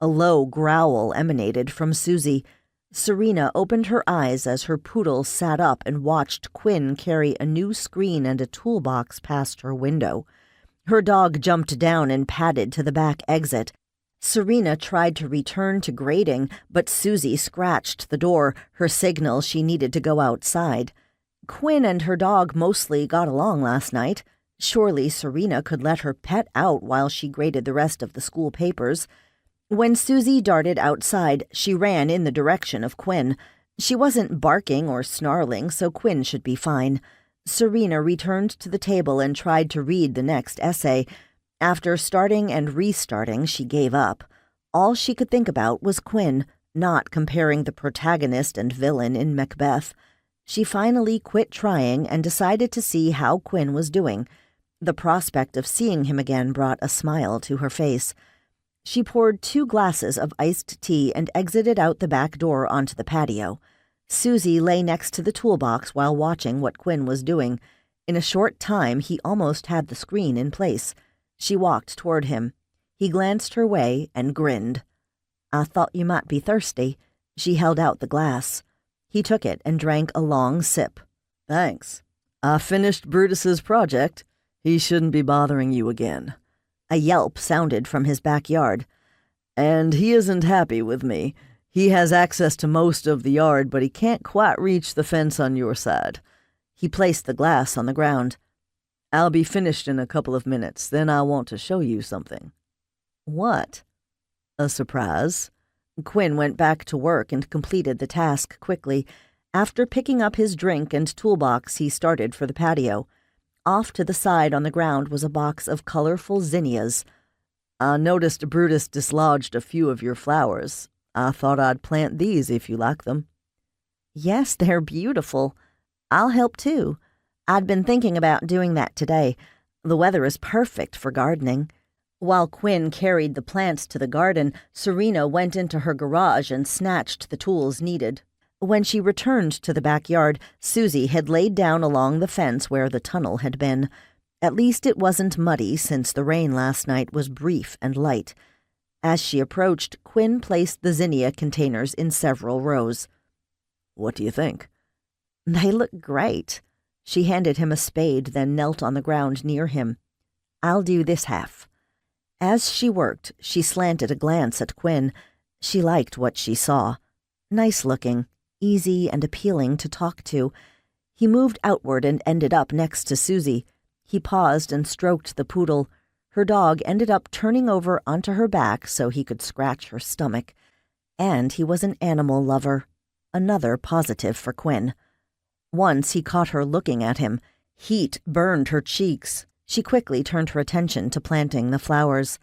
A low growl emanated from Susie. Serena opened her eyes as her poodle sat up and watched Quinn carry a new screen and a toolbox past her window. Her dog jumped down and padded to the back exit. Serena tried to return to grading, but Susie scratched the door, her signal she needed to go outside. Quinn and her dog mostly got along last night. Surely Serena could let her pet out while she graded the rest of the school papers. When Susie darted outside, she ran in the direction of Quinn. She wasn't barking or snarling, so Quinn should be fine. Serena returned to the table and tried to read the next essay. After starting and restarting, she gave up. All she could think about was Quinn, not comparing the protagonist and villain in Macbeth. She finally quit trying and decided to see how Quinn was doing. The prospect of seeing him again brought a smile to her face. She poured 2 glasses of iced tea and exited out the back door onto the patio. Susie lay next to the toolbox while watching what Quinn was doing. In a short time, he almost had the screen in place. She walked toward him. He glanced her way and grinned. "I thought you might be thirsty." She held out the glass. He took it and drank a long sip. "Thanks. I finished Brutus's project. He shouldn't be bothering you again." A yelp sounded from his backyard. "And he isn't happy with me. He has access to most of the yard, but he can't quite reach the fence on your side." He placed the glass on the ground. "I'll be finished in a couple of minutes. Then I want to show you something." "What?" "A surprise." Quinn went back to work and completed the task quickly. After picking up his drink and toolbox, he started for the patio. Off to the side on the ground was a box of colorful zinnias. "I noticed Brutus dislodged a few of your flowers. I thought I'd plant these if you like them." "Yes, they're beautiful. I'll help too. I'd been thinking about doing that today. The weather is perfect for gardening." While Quinn carried the plants to the garden, Serena went into her garage and snatched the tools needed. When she returned to the backyard, Susie had laid down along the fence where the tunnel had been. At least it wasn't muddy since the rain last night was brief and light. As she approached, Quinn placed the zinnia containers in several rows. "What do you think?" "They look great." She handed him a spade, then knelt on the ground near him. "I'll do this half." As she worked, she slanted a glance at Quinn. She liked what she saw. Nice looking, easy and appealing to talk to. He moved outward and ended up next to Susie. He paused and stroked the poodle. Her dog ended up turning over onto her back so he could scratch her stomach. And he was an animal lover. Another positive for Quinn. Once he caught her looking at him. Heat burned her cheeks. She quickly turned her attention to planting the flowers.